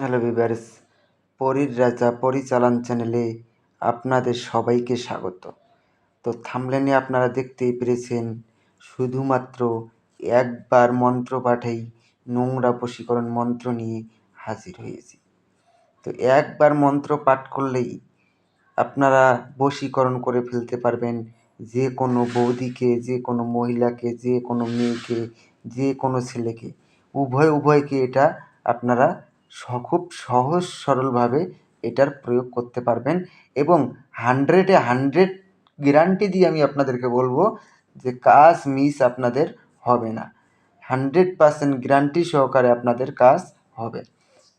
Hello viewers, পরীর রাজা পরিচালন চ্যানেলে আপনাদের সবাইকে স্বাগত। তো থাম্বনেলে আপনারা দেখতেই পেরেছেন, শুধুমাত্র একবার মন্ত্র পাঠেই নোংরা বশীকরণ মন্ত্র নিয়ে হাজির হয়েছি। তো একবার মন্ত্র পাঠ করলেই আপনারা বশীকরণ করে ফেলতে পারবেন যে কোনো বৌদিকে, যে কোনো মহিলাকে, যে কোনো মেয়েকে, যে কোনো ছেলেকে, উভয়কে এটা আপনারা খুব সহজ সরলভাবে এটার প্রয়োগ করতে পারবেন এবং 100 গ্যারান্টি দিয়ে আমি আপনাদেরকে বলবো যে কাজ মিস আপনাদের হবে না। 100% গ্যারান্টি সহকারে আপনাদের কাজ হবে।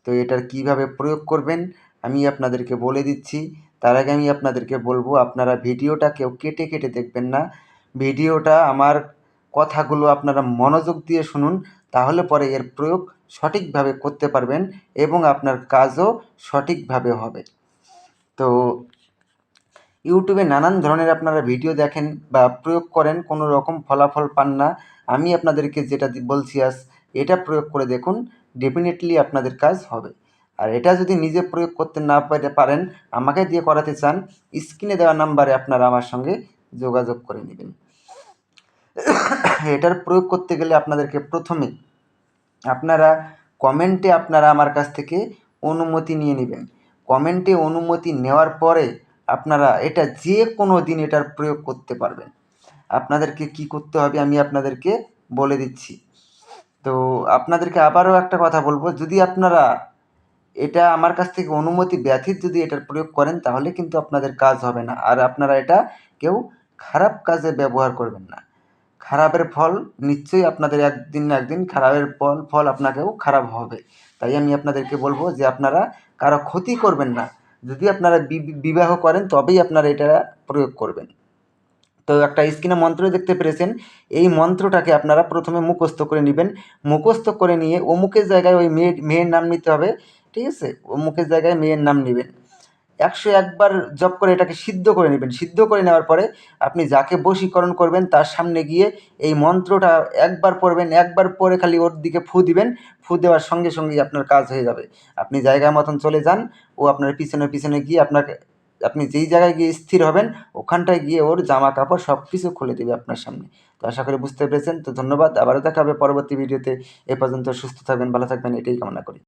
তো এটার কিভাবে প্রয়োগ করবেন আমি আপনাদেরকে বলে দিচ্ছি। তার আগে আমি আপনাদেরকে বলবো, আপনারা ভিডিওটা কেউ কেটে দেখবেন না। ভিডিওটা আমার কথাগুলো আপনারা মনোযোগ দিয়ে শুনুন, তাহলে পরে এর প্রয়োগ সঠিকভাবে করতে পারবেন এবং আপনার কাজও সঠিকভাবে হবে। তো ইউটিউবে নানান ধরনের আপনারা ভিডিও দেখেন বা প্রয়োগ করেন, কোনো রকম ফলাফল পান না। আমি আপনাদেরকে যেটা বলছি আজ, এটা প্রয়োগ করে দেখুন, ডেফিনেটলি আপনাদের কাজ হবে। আর এটা যদি নিজে প্রয়োগ করতে না পারেন, আমাকে দিয়ে করাতে চান, স্ক্রিনে দেওয়া নাম্বারে আপনারা আমার সঙ্গে যোগাযোগ করে নেবেন। এটার প্রয়োগ করতে গেলে আপনাদেরকে প্রথমে আপনারা কমেন্টে আপনারা আমার কাছ থেকে অনুমতি নিয়ে নেবেন। কমেন্টে অনুমতি নেওয়ার পরে আপনারা এটা যে কোনো দিন এটার প্রয়োগ করতে পারবেন। আপনাদেরকে কি করতে হবে আমি আপনাদেরকে বলে দিচ্ছি। তো আপনাদেরকে আবারও একটা কথা বলবো, যদি আপনারা এটা আমার কাছ থেকে অনুমতি ব্যতীত যদি এটার প্রয়োগ করেন, তাহলে কিন্তু আপনাদের কাজ হবে না। আর আপনারা এটা কেউ খারাপ কাজে ব্যবহার করবেন না। খারাপের ফল নিশ্চয়ই আপনাদের একদিন না একদিন খারাপের ফল আপনাকেও খারাপ হবে। তাই আমি আপনাদেরকে বলবো যে আপনারা কারো ক্ষতি করবেন না। যদি আপনারা বিবাহ করেন তবেই আপনারা এটা প্রয়োগ করবেন। তো একটা স্ক্রিনে মন্ত্র দেখতে পেরেছেন, এই মন্ত্রটাকে আপনারা প্রথমে মুখস্থ করে নেবেন। মুখস্থ করে নিয়ে অমুকের জায়গায় ওই মেয়ের নাম নিতে হবে, ঠিক আছে? অমুকের জায়গায় মেয়ের নাম নেবেন। 101 বার জপ করে এটাকে সিদ্ধ করে নেবেন। সিদ্ধ করে নেওয়ার পরে আপনি যাকে বশীকরণ করবেন তার সামনে গিয়ে এই মন্ত্রটা একবার পড়বেন, একবার পড়ে খালি ওর দিকে ফু দিবেন। ফু দেওয়ার সঙ্গে সঙ্গেই আপনার কাজ হয়ে যাবে। আপনি জায়গা মতন চলে যান, ও আপনার পিছনে গিয়ে আপনি যেই জায়গায় গিয়ে স্থির হবেন ওখানটায় গিয়ে ওর জামা কাপড় সব কিছু খুলে দেবে আপনার সামনে। তো আশা করি বুঝতে পেরেছেন। তো ধন্যবাদ। আবারও দেখা হবে পরবর্তী ভিডিওতে। এ পর্যন্ত সুস্থ থাকবেন, ভালো থাকবেন, এটাই কামনা করি।